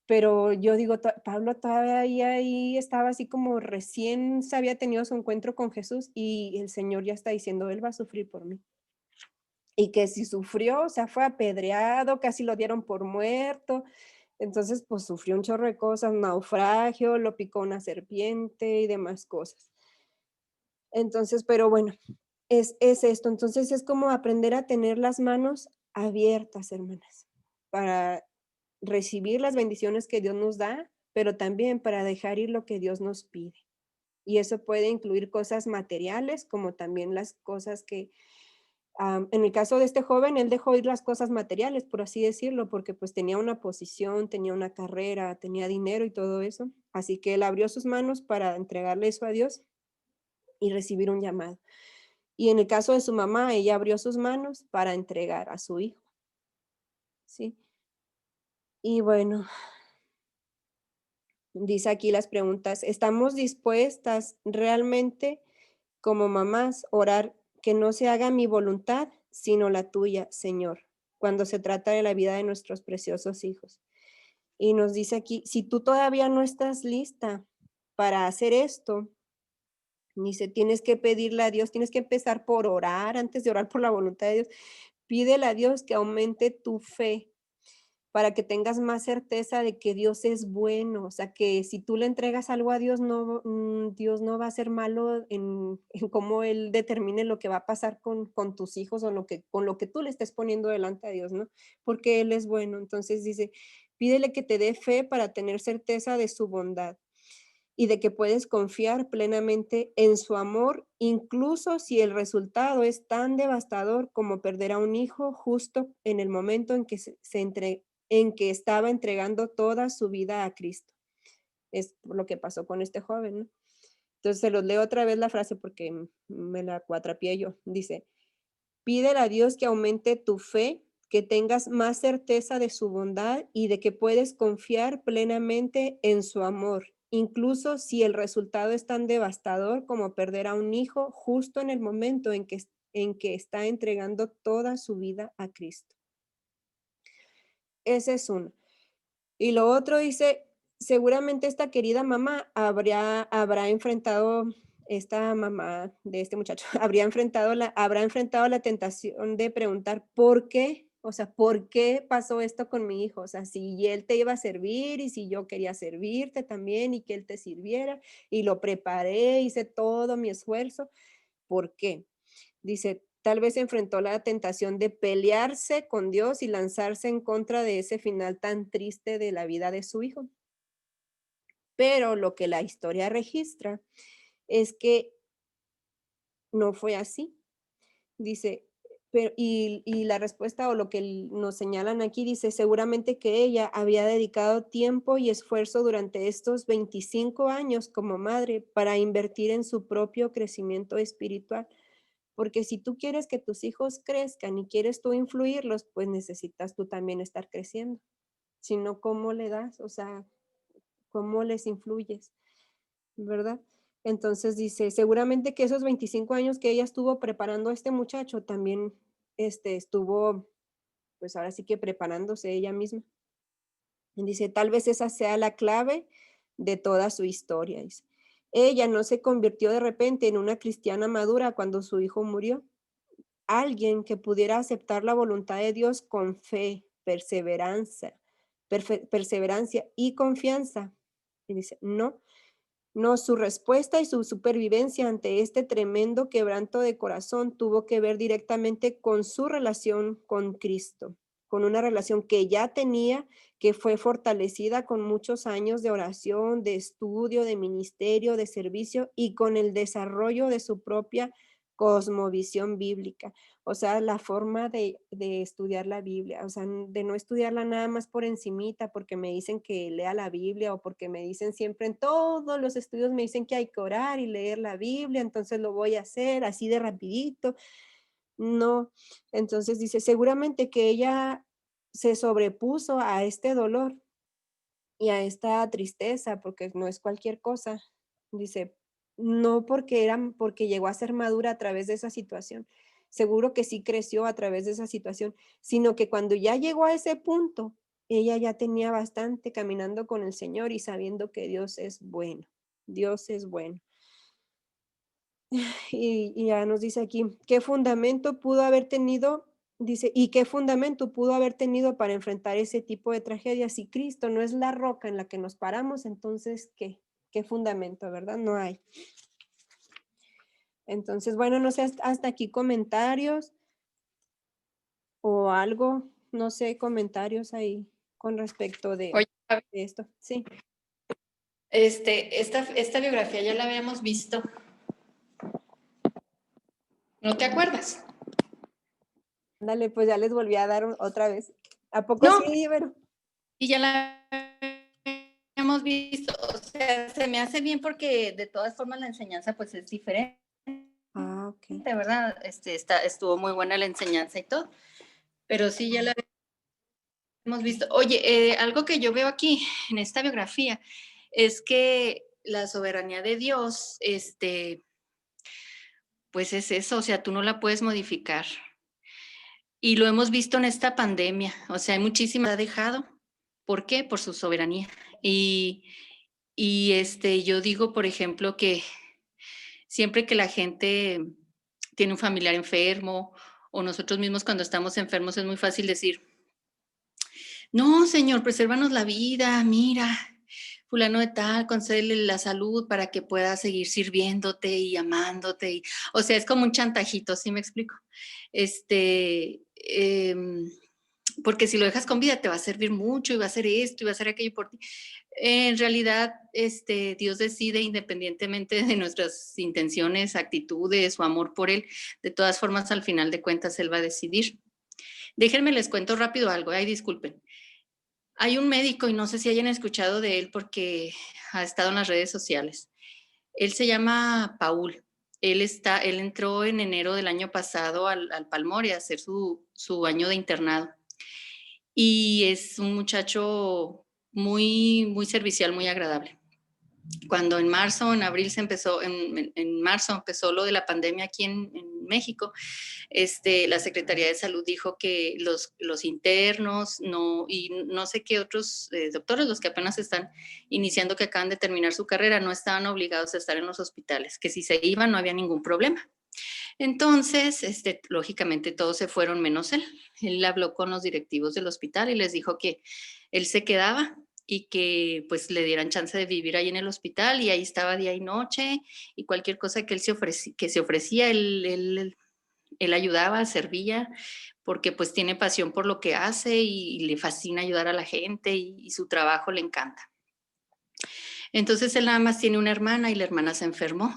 Speaker 1: pero yo digo, Pablo todavía ahí estaba así como recién se había tenido su encuentro con Jesús y el Señor ya está diciendo, él va a sufrir por mí. Y que si sufrió, o sea, fue apedreado, casi lo dieron por muerto, entonces, pues sufrió un chorro de cosas, naufragio, lo picó una serpiente y demás cosas. Entonces, pero bueno, es esto. Entonces, es como aprender a tener las manos abiertas, hermanas, para recibir las bendiciones que Dios nos da, pero también para dejar ir lo que Dios nos pide. Y eso puede incluir cosas materiales, como también las cosas que en el caso de este joven, él dejó ir las cosas materiales, por así decirlo, porque pues tenía una posición, tenía una carrera, tenía dinero y todo eso. Así que él abrió sus manos para entregarle eso a Dios y recibir un llamado. Y en el caso de su mamá, ella abrió sus manos para entregar a su hijo, ¿sí? Y bueno, dice aquí las preguntas, ¿estamos dispuestas realmente como mamás orar que no se haga mi voluntad, sino la tuya, Señor, cuando se trata de la vida de nuestros preciosos hijos? Y nos dice aquí, si tú todavía no estás lista para hacer esto, dice, tienes que pedirle a Dios, tienes que empezar por orar antes de orar por la voluntad de Dios. Pídele a Dios que aumente tu fe para que tengas más certeza de que Dios es bueno, o sea, que si tú le entregas algo a Dios, no, Dios no va a ser malo en cómo Él determine lo que va a pasar con tus hijos o con lo que tú le estés poniendo delante a Dios, ¿no? Porque Él es bueno. Entonces dice, pídele que te dé fe para tener certeza de su bondad y de que puedes confiar plenamente en su amor, incluso si el resultado es tan devastador como perder a un hijo justo en el momento en que en que estaba entregando toda su vida a Cristo. Es lo que pasó con este joven, ¿no? Entonces se los leo otra vez la frase porque me la cuatrapié yo. Dice, pídele a Dios que aumente tu fe, que tengas más certeza de su bondad y de que puedes confiar plenamente en su amor, incluso si el resultado es tan devastador como perder a un hijo justo en el momento en que está entregando toda su vida a Cristo. Ese es uno. Y lo otro dice, seguramente esta querida mamá habrá enfrentado esta mamá de este muchacho, habrá enfrentado la tentación de preguntar, ¿por qué? O sea, ¿por qué pasó esto con mi hijo? O sea, si él te iba a servir y si yo quería servirte también y que él te sirviera y lo preparé, hice todo mi esfuerzo, ¿por qué? Dice, tal vez enfrentó la tentación de pelearse con Dios y lanzarse en contra de ese final tan triste de la vida de su hijo. Pero lo que la historia registra es que no fue así. Dice, pero, y la respuesta o lo que nos señalan aquí dice, seguramente que ella había dedicado tiempo y esfuerzo durante estos 25 años como madre para invertir en su propio crecimiento espiritual. Porque si tú quieres que tus hijos crezcan y quieres tú influirlos, pues necesitas tú también estar creciendo. Si no, ¿cómo le das? O sea, ¿cómo les influyes? ¿Verdad? Entonces dice, seguramente que esos 25 años que ella estuvo preparando a este muchacho también estuvo, pues ahora sí que preparándose ella misma. Y dice, tal vez esa sea la clave de toda su historia. Dice. Ella no se convirtió de repente en una cristiana madura cuando su hijo murió. Alguien que pudiera aceptar la voluntad de Dios con fe, perseverancia y confianza. Y dice, no, no, su respuesta y su supervivencia ante este tremendo quebranto de corazón tuvo que ver directamente con su relación con Cristo, con una relación que ya tenía, que fue fortalecida con muchos años de oración, de estudio, de ministerio, de servicio y con el desarrollo de su propia cosmovisión bíblica. O sea, la forma de estudiar la Biblia, o sea, de no estudiarla nada más por encimita, porque me dicen que lea la Biblia o porque me dicen siempre en todos los estudios me dicen que hay que orar y leer la Biblia, entonces lo voy a hacer así de rapidito. No, entonces dice, seguramente que ella se sobrepuso a este dolor y a esta tristeza, porque no es cualquier cosa. Dice, no porque llegó a ser madura a través de esa situación. Seguro que sí creció a través de esa situación, sino que cuando ya llegó a ese punto, ella ya tenía bastante caminando con el Señor y sabiendo que Dios es bueno. Dios es bueno. Y ya nos dice aquí, ¿qué fundamento pudo haber tenido? Dice, ¿y qué fundamento pudo haber tenido para enfrentar ese tipo de tragedias? Si Cristo no es la roca en la que nos paramos, entonces, ¿qué? ¿Qué fundamento, verdad? No hay. Entonces, bueno, no sé, hasta aquí comentarios o algo, no sé, comentarios ahí con respecto
Speaker 2: Oye,
Speaker 1: de esto. Sí.
Speaker 2: esta biografía ya la habíamos visto. ¿No te acuerdas?
Speaker 1: Dale, pues ya les volví a dar otra vez. ¿A poco
Speaker 2: No,
Speaker 1: sí, pero?
Speaker 2: y ya la habíamos visto. O sea, se me hace bien porque de todas formas la enseñanza pues es diferente,
Speaker 1: Ah, ok.
Speaker 2: ¿verdad? Estuvo muy buena la enseñanza y todo. Pero sí, ya la hemos visto. Oye, algo que yo veo aquí en esta biografía es que la soberanía de Dios, pues es eso, o sea, tú no la puedes modificar. Y lo hemos visto en esta pandemia, o sea, hay muchísimas ha dejado. ¿Por qué? Por su soberanía. Y, yo digo, por ejemplo, que siempre que la gente tiene un familiar enfermo o nosotros mismos cuando estamos enfermos es muy fácil decir, no, Señor, presérvanos la vida, mira, fulano de tal, concédele la salud para que pueda seguir sirviéndote y amándote. O sea, es como un chantajito, ¿sí me explico? Este, porque si lo dejas con vida te va a servir mucho y va a hacer esto y va a hacer aquello por ti. En realidad, Dios decide independientemente de nuestras intenciones, actitudes o amor por Él. De todas formas, al final de cuentas, Él va a decidir. Déjenme les cuento rápido algo, ay, disculpen. Hay un médico y no sé si hayan escuchado de él porque ha estado en las redes sociales. Él se llama Paul. Él entró en enero del año pasado al Palmore a hacer su año de internado. Y es un muchacho muy, muy servicial, muy agradable. cuando en marzo, en abril se empezó, en marzo empezó lo de la pandemia aquí en México, la Secretaría de Salud dijo que los internos y no sé qué otros doctores, los que apenas están iniciando, que acaban de terminar su carrera, no estaban obligados a estar en los hospitales, que si se iban no había ningún problema. Entonces, lógicamente todos se fueron menos él. Él habló con los directivos del hospital y les dijo que él se quedaba y que pues le dieran chance de vivir ahí en el hospital, y ahí estaba día y noche, y cualquier cosa que él se ofrecía, él ayudaba, servía, porque pues tiene pasión por lo que hace y le fascina ayudar a la gente, y su trabajo le encanta. Entonces él nada más tiene una hermana y la hermana se enfermó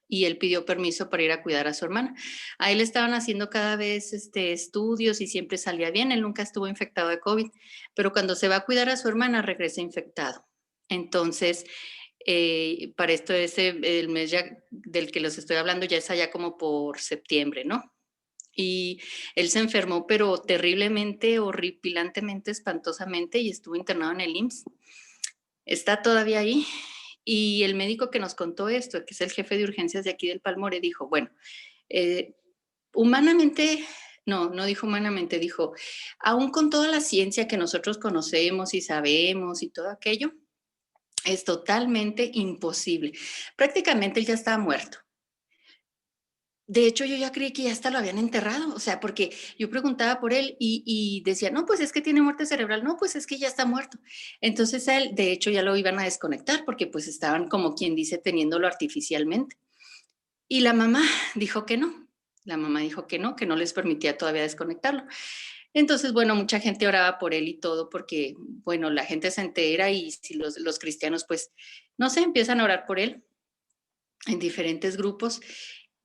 Speaker 2: y él pidió permiso para ir a cuidar a su hermana. A él estaban haciendo cada vez estudios y siempre salía bien, él nunca estuvo infectado de COVID, pero cuando se va a cuidar a su hermana regresa infectado. Entonces, para esto el mes ya del que los estoy hablando ya es allá como por septiembre, ¿no? Y él se enfermó, pero terriblemente, horripilantemente, espantosamente, y estuvo internado en el IMSS. Está todavía ahí. Y el médico que nos contó esto, que es el jefe de urgencias de aquí del Palmore, dijo, bueno, humanamente, no dijo humanamente, dijo, aún con toda la ciencia que nosotros conocemos y sabemos y todo aquello, es totalmente imposible. Prácticamente él ya estaba muerto. De hecho, yo ya creí que ya hasta lo habían enterrado, o sea, porque yo preguntaba por él y decía, no, pues es que tiene muerte cerebral, no, pues es que ya está muerto. Entonces a él, de hecho, ya lo iban a desconectar porque pues estaban, como quien dice, teniéndolo artificialmente. Y la mamá dijo que no, la mamá dijo que no les permitía todavía desconectarlo. Entonces, bueno, mucha gente oraba por él y todo, porque, bueno, la gente se entera y si los cristianos, pues, no sé, empiezan a orar por él en diferentes grupos.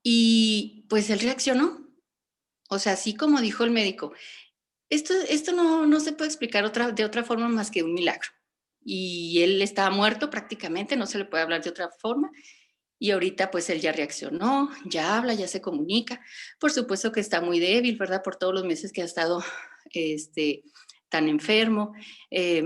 Speaker 2: Y pues él reaccionó. O sea, así como dijo el médico, esto no se puede explicar de otra forma más que un milagro. Y él estaba muerto prácticamente, no se le puede hablar de otra forma. Y ahorita pues él ya reaccionó, ya habla, ya se comunica. Por supuesto que está muy débil, ¿verdad? Por todos los meses que ha estado tan enfermo. Eh,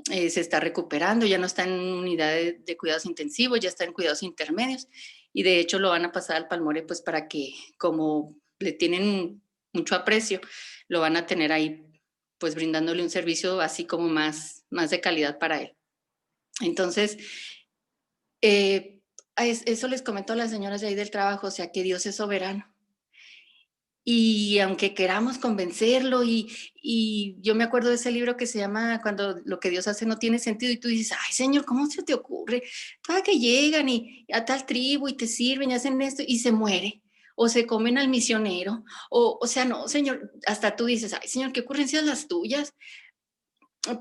Speaker 2: Se está recuperando, ya no está en unidad de cuidados intensivos, ya está en cuidados intermedios. Y de hecho lo van a pasar al Palmore pues para que, como le tienen mucho aprecio, lo van a tener ahí pues brindándole un servicio así como más de calidad para él. Entonces, eso les comento a las señoras de ahí del trabajo, o sea, que Dios es soberano. Y aunque queramos convencerlo, y yo me acuerdo de ese libro que se llama Cuando lo que Dios hace no tiene sentido, y tú dices, ay Señor, ¿cómo se te ocurre? Cada que llegan y a tal tribu y te sirven y hacen esto y se muere, o se comen al misionero, o sea, no, Señor, hasta tú dices, ay Señor, qué ocurrencias las tuyas,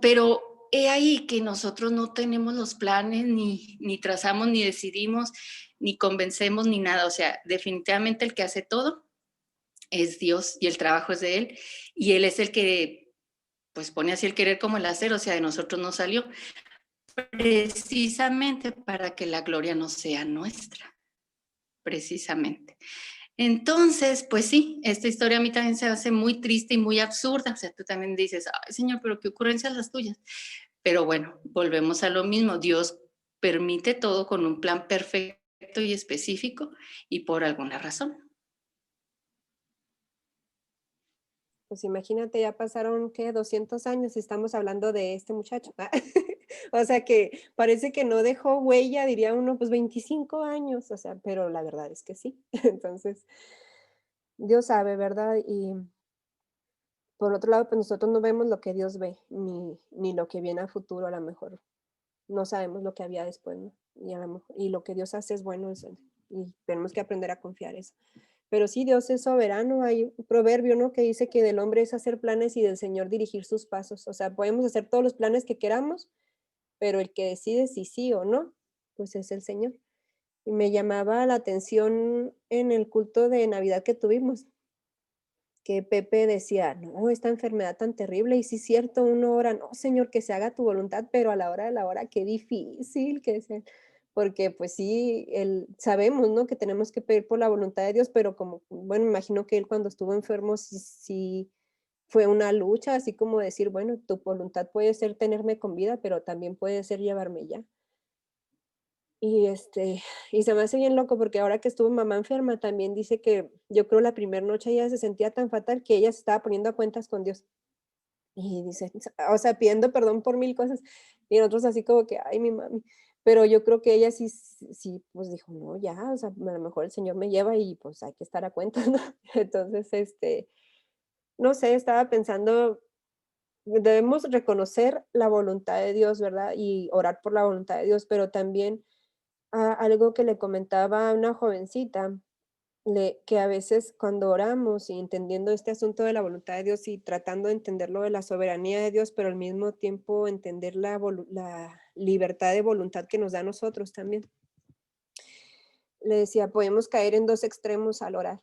Speaker 2: pero he ahí que nosotros no tenemos los planes, ni trazamos, ni decidimos, ni convencemos, ni nada, o sea, definitivamente el que hace todo es Dios y el trabajo es de Él, y Él es el que pues pone así el querer como el hacer, o sea, de nosotros no salió, precisamente para que la gloria no sea nuestra, precisamente. Entonces, pues sí, esta historia a mí también se hace muy triste y muy absurda, o sea, tú también dices, ay Señor, pero qué ocurrencias las tuyas, pero bueno, volvemos a lo mismo, Dios permite todo con un plan perfecto y específico y por alguna razón.
Speaker 1: Pues imagínate, ya pasaron, ¿qué? 200 años y estamos hablando de este muchacho. O sea que parece que no dejó huella, diría uno, pues 25 años, o sea, pero la verdad es que sí. Entonces, Dios sabe, ¿verdad? Y por otro lado, pues nosotros no vemos lo que Dios ve, ni lo que viene a futuro, a lo mejor no sabemos lo que había después, ¿no? Y lo que Dios hace es bueno, y tenemos que aprender a confiar eso. Pero sí, Dios es soberano. Hay un proverbio, ¿no? Que dice que del hombre es hacer planes y del Señor dirigir sus pasos. O sea, podemos hacer todos los planes que queramos, pero el que decide si sí o no, pues es el Señor. Y me llamaba la atención en el culto de Navidad que tuvimos, que Pepe decía, no, esta enfermedad tan terrible, y sí es cierto, uno ora, no, Señor, que se haga tu voluntad, pero a la hora de la hora, qué difícil que es, porque pues sí, sabemos, ¿no? Que tenemos que pedir por la voluntad de Dios, pero como, bueno, me imagino que él cuando estuvo enfermo, sí fue una lucha, así como decir, bueno, tu voluntad puede ser tenerme con vida, pero también puede ser llevarme ya. Y, y se me hace bien loco porque ahora que estuvo mamá enferma, también dice que yo creo la primera noche ella se sentía tan fatal que ella se estaba poniendo a cuentas con Dios. Y dice, o sea, pidiendo perdón por 1000 cosas, y nosotros así como que: "Ay, mi mami". Pero yo creo que ella sí, pues dijo: "No, ya, o sea, a lo mejor el Señor me lleva y, pues, hay que estar a cuentas", ¿no? Entonces, no sé, estaba pensando, debemos reconocer la voluntad de Dios, ¿verdad? Y orar por la voluntad de Dios, pero también, algo que le comentaba a una jovencita, que a veces cuando oramos y entendiendo este asunto de la voluntad de Dios y tratando de entender lo de la soberanía de Dios, pero al mismo tiempo entender la libertad de voluntad que nos da a nosotros también. Le decía, podemos caer en dos extremos al orar.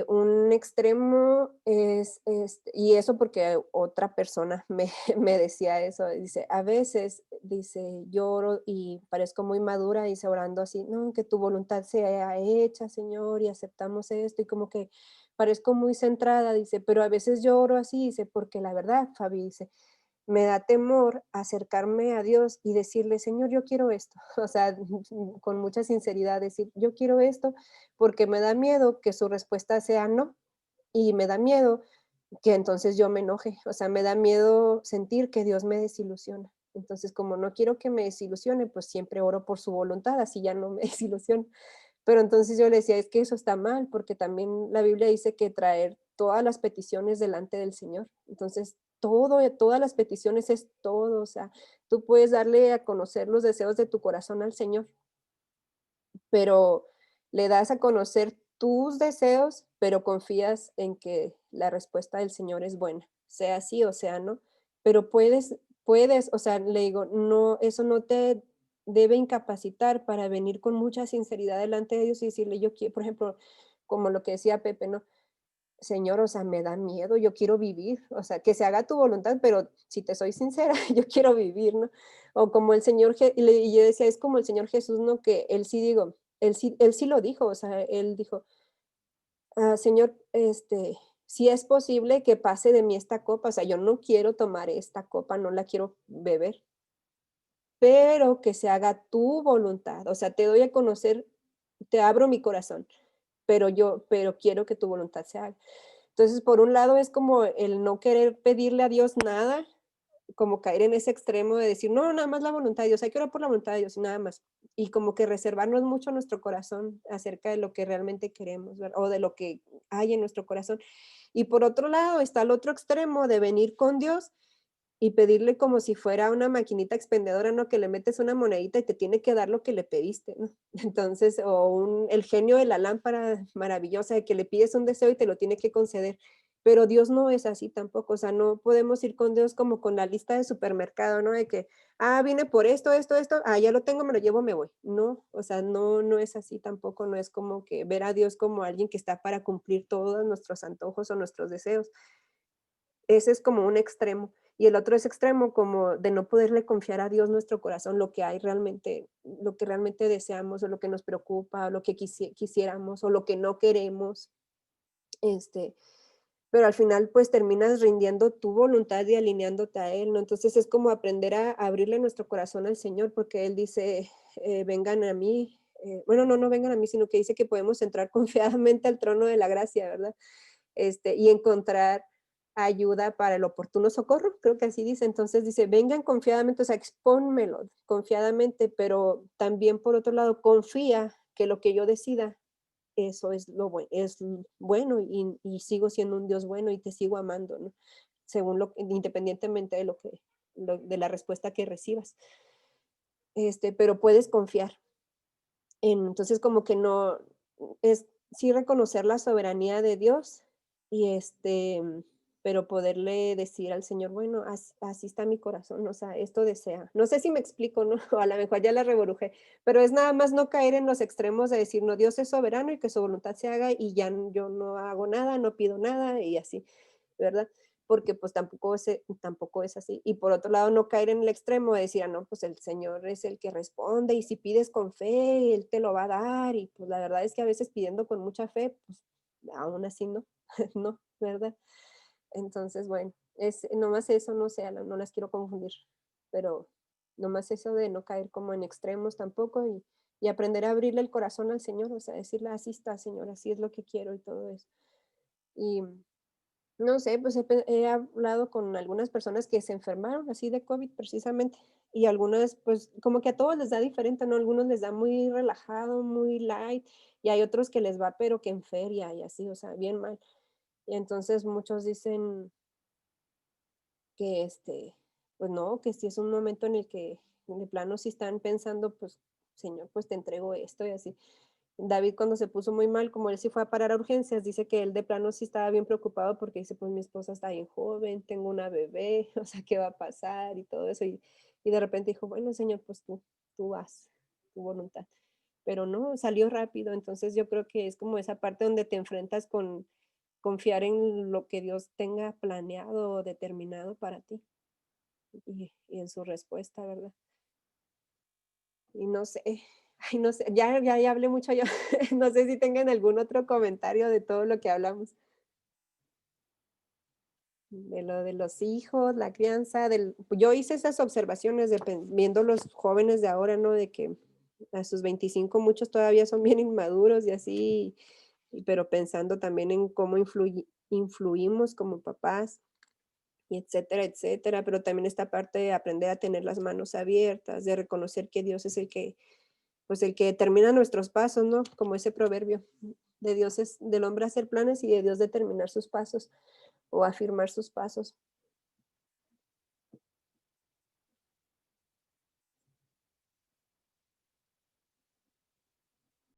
Speaker 1: Un extremo y eso porque otra persona me decía eso, dice, a veces, dice, lloro y parezco muy madura, dice, orando así, no, que tu voluntad sea hecha, Señor, y aceptamos esto, y como que parezco muy centrada, dice, pero a veces lloro así, dice, porque la verdad, Fabi, dice, me da temor acercarme a Dios y decirle, Señor, yo quiero esto, o sea, con mucha sinceridad, decir, yo quiero esto, porque me da miedo que su respuesta sea no, y me da miedo que entonces yo me enoje, o sea, me da miedo sentir que Dios me desilusiona. Entonces, como no quiero que me desilusione, pues siempre oro por su voluntad, así ya no me desilusiono. Pero entonces yo le decía, es que eso está mal, porque también la Biblia dice que traer todas las peticiones delante del Señor. Entonces, todas las peticiones es todo, o sea, tú puedes darle a conocer los deseos de tu corazón al Señor, pero le das a conocer tus deseos, pero confías en que la respuesta del Señor es buena, sea sí o sea no. Pero puedes, o sea, le digo, no, eso no te debe incapacitar para venir con mucha sinceridad delante de Dios y decirle, yo quiero, por ejemplo, como lo que decía Pepe, ¿no? Señor, o sea, me da miedo, yo quiero vivir, o sea, que se haga tu voluntad, pero si te soy sincera, yo quiero vivir, ¿no? O como el Señor, y yo decía, es como el Señor Jesús, ¿no? Que él sí, digo, él sí lo dijo, o sea, él dijo, Señor, si es posible que pase de mí esta copa, o sea, yo no quiero tomar esta copa, no la quiero beber, pero que se haga tu voluntad, o sea, te doy a conocer, te abro mi corazón, pero quiero que tu voluntad se haga. Entonces, por un lado es como el no querer pedirle a Dios nada, como caer en ese extremo de decir, no, nada más la voluntad de Dios, hay que orar por la voluntad de Dios, nada más. Y como que reservarnos mucho nuestro corazón acerca de lo que realmente queremos, ¿verdad? O de lo que hay en nuestro corazón. Y por otro lado está el otro extremo de venir con Dios y pedirle como si fuera una maquinita expendedora, ¿no? Que le metes una monedita y te tiene que dar lo que le pediste, ¿no? Entonces, el genio de la lámpara maravillosa de que le pides un deseo y te lo tiene que conceder. Pero Dios no es así tampoco, o sea, no podemos ir con Dios como con la lista de supermercado, ¿no? De que, vine por esto, esto, esto, ya lo tengo, me lo llevo, me voy. No, o sea, no, no es así tampoco, no es como que ver a Dios como alguien que está para cumplir todos nuestros antojos o nuestros deseos. Ese es como un extremo. Y el otro es extremo como de no poderle confiar a Dios nuestro corazón, lo que hay realmente, lo que realmente deseamos, o lo que nos preocupa, o lo que quisiéramos, o lo que no queremos. Este, pero al final, pues, terminas rindiendo tu voluntad y alineándote a Él, ¿no? Entonces, es como aprender a abrirle nuestro corazón al Señor, porque Él dice, vengan a mí, bueno, no vengan a mí, sino que dice que podemos entrar confiadamente al trono de la gracia, ¿verdad? Y encontrar ayuda para el oportuno socorro, creo que así dice. Entonces dice, vengan confiadamente, o sea, expónmelo confiadamente, pero también por otro lado, confía que lo que yo decida, eso es es bueno y sigo siendo un Dios bueno y te sigo amando, ¿no? Según independientemente de de la respuesta que recibas. Pero puedes confiar. Entonces, como que no, es sí reconocer la soberanía de Dios y, pero poderle decir al Señor, bueno, así está mi corazón, o sea, esto desea. No sé si me explico, ¿no? O a lo mejor ya la reborujé, pero es nada más no caer en los extremos de decir, no, Dios es soberano y que su voluntad se haga y ya yo no hago nada, no pido nada y así, ¿verdad? Porque pues tampoco es así. Y por otro lado, no caer en el extremo de decir, no, pues el Señor es el que responde y si pides con fe, Él te lo va a dar. Y pues la verdad es que a veces pidiendo con mucha fe, pues aún así no, no, ¿verdad? Entonces, bueno, nomás eso, no sé, no las quiero confundir, pero Nomás eso de no caer como en extremos tampoco y aprender a abrirle el corazón al Señor, o sea, decirle: "Así está, Señor, así es lo que quiero", y todo eso. Y no sé, pues he hablado con algunas personas que se enfermaron así de COVID precisamente, y algunas, pues, como que a todos les da diferente, ¿no? Algunos les da muy relajado, muy light, y hay otros que les va, pero que en feria y así, o sea, bien mal. Y entonces muchos dicen que, pues no, que si es un momento en el que de plano sí están pensando, pues, Señor, pues te entrego esto y así. David cuando se puso muy mal, como él sí fue a parar a urgencias, dice que él de plano sí estaba bien preocupado porque dice, pues mi esposa está bien joven, tengo una bebé, o sea, ¿qué va a pasar? Y todo eso. Y de repente dijo, bueno, Señor, pues tú haz tu voluntad. Pero no, salió rápido. Entonces yo creo que es como esa parte donde te enfrentas con confiar en lo que Dios tenga planeado o determinado para ti y en su respuesta, ¿verdad? Y no sé, ay, no sé, ya hablé mucho yo. No sé si tengan algún otro comentario de todo lo que hablamos, de lo de los hijos, la crianza, yo hice esas observaciones viendo los jóvenes de ahora, ¿no? De que a sus 25 muchos todavía son bien inmaduros y así, pero pensando también en cómo influimos como papás y etcétera, etcétera, pero también esta parte de aprender a tener las manos abiertas, de reconocer que Dios es el que, pues el que determina nuestros pasos, ¿no? Como ese proverbio, de Dios es del hombre hacer planes y de Dios determinar sus pasos o afirmar sus pasos.